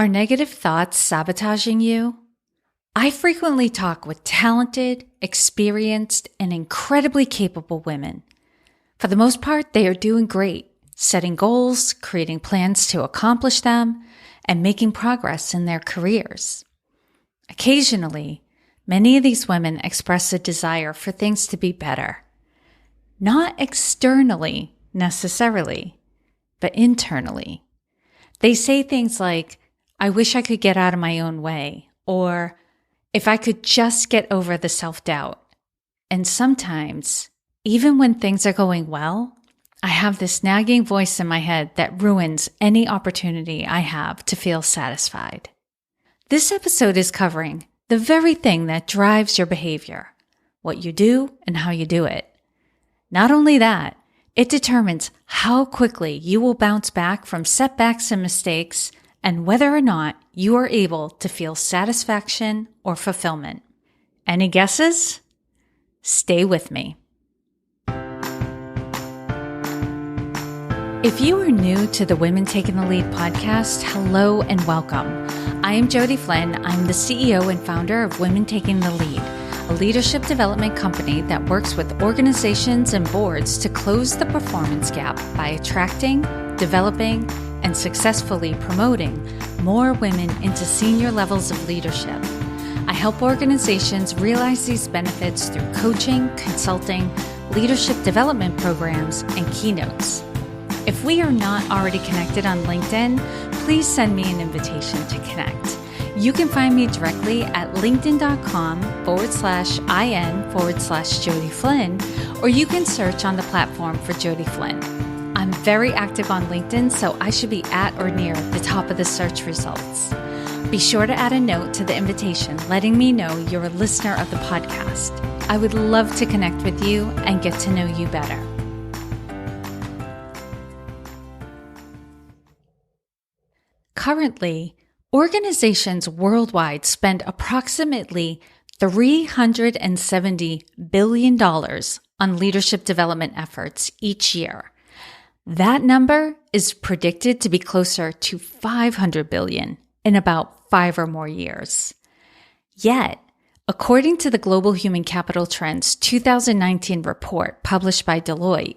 Are negative thoughts sabotaging you? I frequently talk with talented, experienced, and incredibly capable women. For the most part, they are doing great, setting goals, creating plans to accomplish them, and making progress in their careers. Occasionally, many of these women express a desire for things to be better. Not externally necessarily, but internally. They say things like, I wish I could get out of my own way, or if I could just get over the self-doubt. And sometimes, even when things are going well, I have this nagging voice in my head that ruins any opportunity I have to feel satisfied. This episode is covering the very thing that drives your behavior, what you do and how you do it. Not only that, it determines how quickly you will bounce back from setbacks and mistakes and whether or not you are able to feel satisfaction or fulfillment. Any guesses? Stay with me. If you are new to the Women Taking the Lead podcast, hello and welcome. I am Jody Flynn. I'm the CEO and founder of Women Taking the Lead, a leadership development company that works with organizations and boards to close the performance gap by attracting, developing, and successfully promoting more women into senior levels of leadership. I help organizations realize these benefits through coaching, consulting, leadership development programs, and keynotes. If we are not already connected on LinkedIn, please send me an invitation to connect. You can find me directly at linkedin.com/in/Jody Flynn, or you can search on the platform for Jody Flynn. I'm very active on LinkedIn, so I should be at or near the top of the search results. Be sure to add a note to the invitation letting me know you're a listener of the podcast. I would love to connect with you and get to know you better. Currently, organizations worldwide spend approximately $370 billion on leadership development efforts each year. That number is predicted to be closer to $500 billion in about 5 or more years. Yet, according to the Global Human Capital Trends 2019 report published by Deloitte,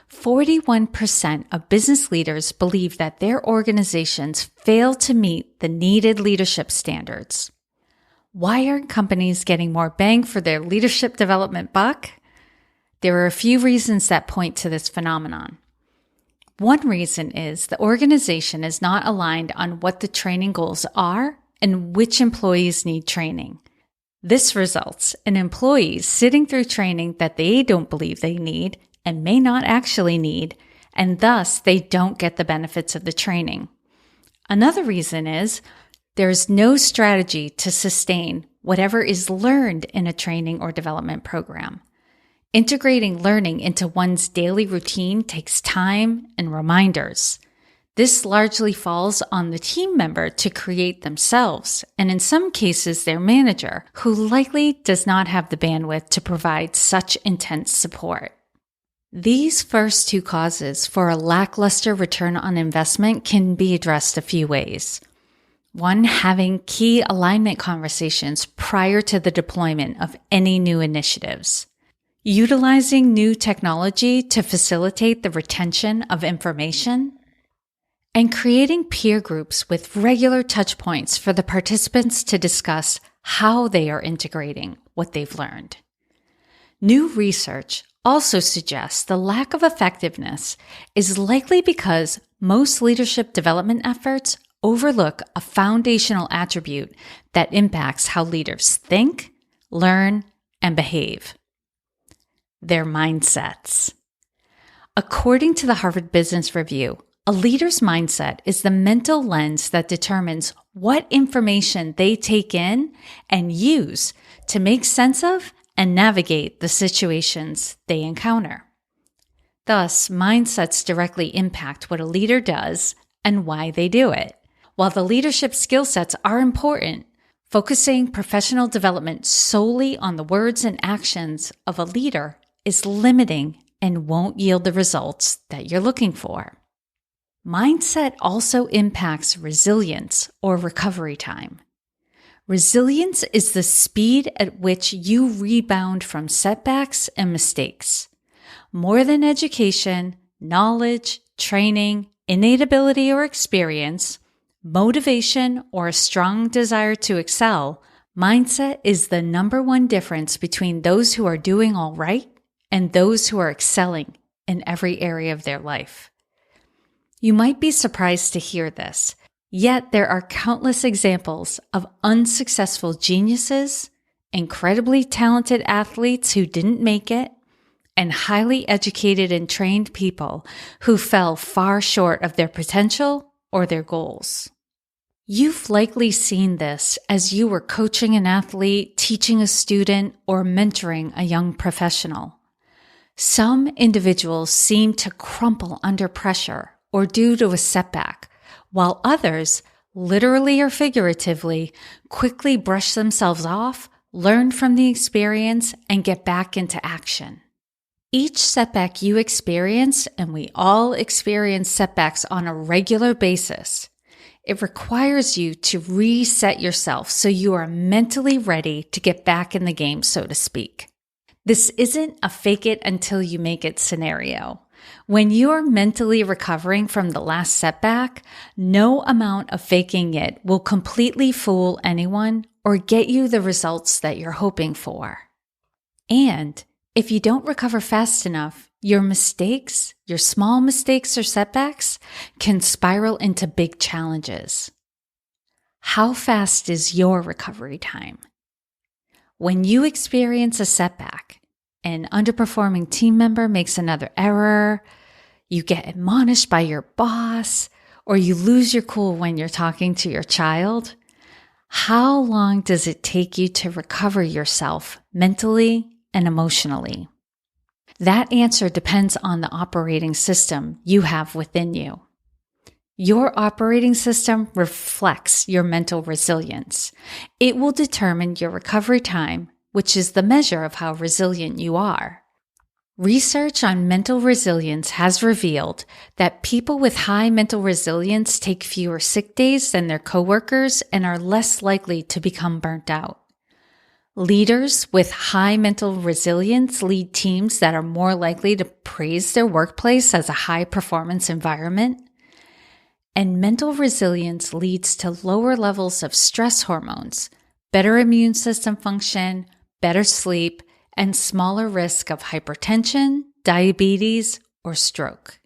41% of business leaders believe that their organizations fail to meet the needed leadership standards. Why aren't companies getting more bang for their leadership development buck? There are a few reasons that point to this phenomenon. One reason is the organization is not aligned on what the training goals are and which employees need training. This results in employees sitting through training that they don't believe they need and may not actually need, and thus they don't get the benefits of the training. Another reason is there's no strategy to sustain whatever is learned in a training or development program. Integrating learning into one's daily routine takes time and reminders. This largely falls on the team member to create themselves, and in some cases their manager, who likely does not have the bandwidth to provide such intense support. These first two causes for a lackluster return on investment can be addressed a few ways. One, having key alignment conversations prior to the deployment of any new initiatives. Utilizing new technology to facilitate the retention of information. And creating peer groups with regular touch points for the participants to discuss how they are integrating what they've learned. New research also suggests the lack of effectiveness is likely because most leadership development efforts overlook a foundational attribute that impacts how leaders think, learn, and behave: their mindsets. According to the Harvard Business Review, a leader's mindset is the mental lens that determines what information they take in and use to make sense of and navigate the situations they encounter. Thus, mindsets directly impact what a leader does and why they do it. While the leadership skill sets are important, focusing professional development solely on the words and actions of a leader is limiting and won't yield the results that you're looking for. Mindset also impacts resilience or recovery time. Resilience is the speed at which you rebound from setbacks and mistakes. More than education, knowledge, training, innate ability or experience, motivation, or a strong desire to excel, mindset is the number one difference between those who are doing all right and those who are excelling in every area of their life. You might be surprised to hear this, yet there are countless examples of unsuccessful geniuses, incredibly talented athletes who didn't make it, and highly educated and trained people who fell far short of their potential or their goals. You've likely seen this as you were coaching an athlete, teaching a student, or mentoring a young professional. Some individuals seem to crumple under pressure or due to a setback, while others, literally or figuratively, quickly brush themselves off, learn from the experience, and get back into action. Each setback you experience, and we all experience setbacks on a regular basis, it requires you to reset yourself so you are mentally ready to get back in the game, so to speak. This isn't a fake it until you make it scenario. When you're mentally recovering from the last setback, no amount of faking it will completely fool anyone or get you the results that you're hoping for. And if you don't recover fast enough, your mistakes, your small mistakes or setbacks, can spiral into big challenges. How fast is your recovery time? When you experience a setback, an underperforming team member makes another error, you get admonished by your boss, or you lose your cool when you're talking to your child, how long does it take you to recover yourself mentally and emotionally? That answer depends on the operating system you have within you. Your operating system reflects your mental resilience. It will determine your recovery time, which is the measure of how resilient you are. Research on mental resilience has revealed that people with high mental resilience take fewer sick days than their coworkers and are less likely to become burnt out. Leaders with high mental resilience lead teams that are more likely to praise their workplace as a high-performance environment. And mental resilience leads to lower levels of stress hormones, better immune system function, better sleep, and smaller risk of hypertension, diabetes, or stroke.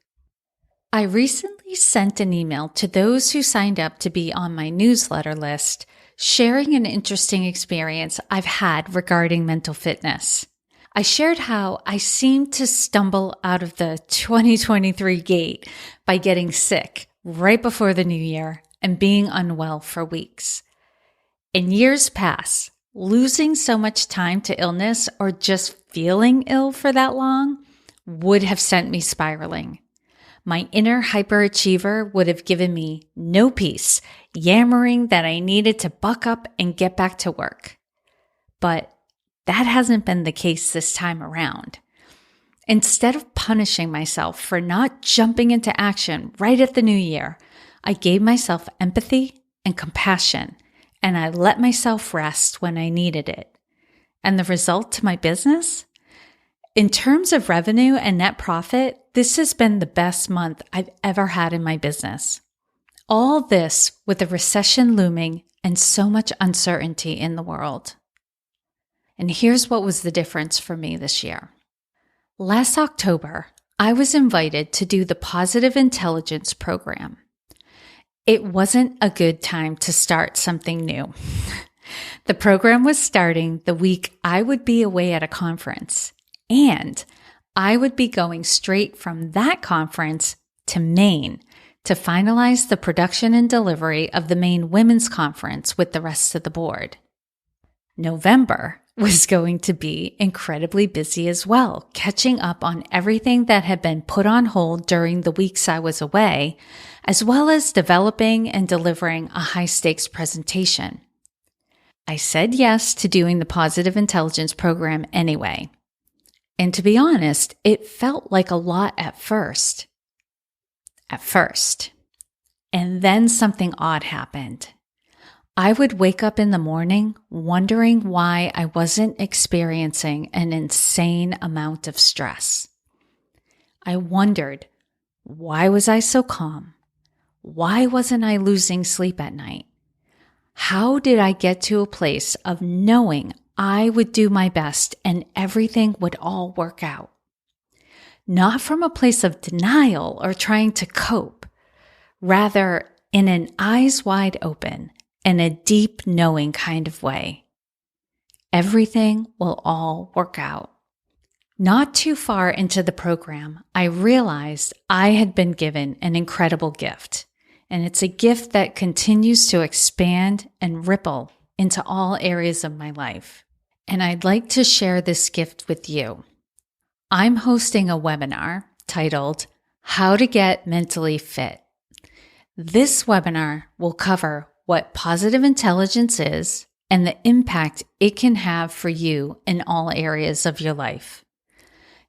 I recently sent an email to those who signed up to be on my newsletter list, sharing an interesting experience I've had regarding mental fitness. I shared how I seemed to stumble out of the 2023 gate by getting sick right before the new year and being unwell for weeks. In years past, losing so much time to illness or just feeling ill for that long would have sent me spiraling. My inner hyperachiever would have given me no peace, yammering that I needed to buck up and get back to work. But that hasn't been the case this time around. Instead of punishing myself for not jumping into action right at the new year, I gave myself empathy and compassion, and I let myself rest when I needed it. And the result to my business? In terms of revenue and net profit, this has been the best month I've ever had in my business. All this with a recession looming and so much uncertainty in the world. And here's what was the difference for me this year. Last October, I was invited to do the Positive Intelligence program. It wasn't a good time to start something new. The program was starting the week I would be away at a conference, and I would be going straight from that conference to Maine to finalize the production and delivery of the Maine Women's Conference with the rest of the board. November was going to be incredibly busy as well, catching up on everything that had been put on hold during the weeks I was away, as well as developing and delivering a high-stakes presentation. I said yes to doing the Positive Intelligence program anyway. And to be honest, it felt like a lot at first. And then something odd happened. I would wake up in the morning wondering why I wasn't experiencing an insane amount of stress. I wondered, why was I so calm? Why wasn't I losing sleep at night? How did I get to a place of knowing I would do my best and everything would all work out? Not from a place of denial or trying to cope, rather in an eyes wide open and a deep knowing kind of way. Everything will all work out. Not too far into the program, I realized I had been given an incredible gift, and it's a gift that continues to expand and ripple into all areas of my life. And I'd like to share this gift with you. I'm hosting a webinar titled, How to Get Mentally Fit. This webinar will cover what positive intelligence is and the impact it can have for you in all areas of your life.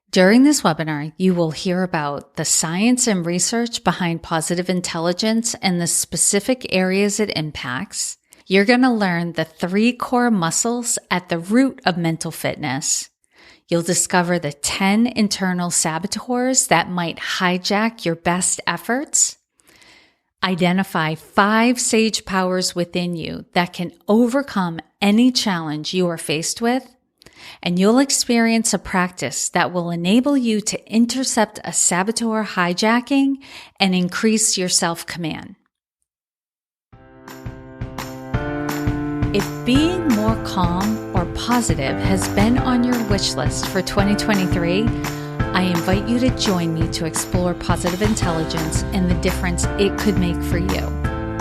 During this webinar, you will hear about the science and research behind positive intelligence and the specific areas it impacts. You're going to learn the 3 core muscles at the root of mental fitness. You'll discover the 10 internal saboteurs that might hijack your best efforts. Identify 5 sage powers within you that can overcome any challenge you are faced with. And you'll experience a practice that will enable you to intercept a saboteur hijacking and increase your self-command. If being more calm or positive has been on your wish list for 2023, I invite you to join me to explore positive intelligence and the difference it could make for you.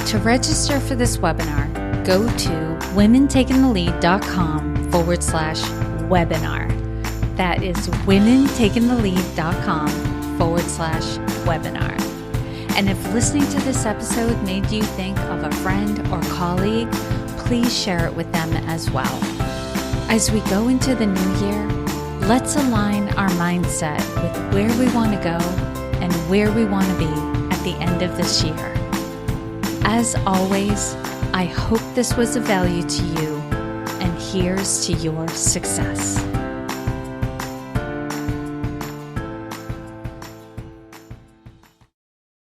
To register for this webinar, go to womentakingthelead.com/webinar. That is womentakingthelead.com/webinar. And if listening to this episode made you think of a friend or colleague, please share it with them as well. As we go into the new year, let's align our mindset with where we want to go and where we want to be at the end of this year. As always, I hope this was of value to you, and here's to your success.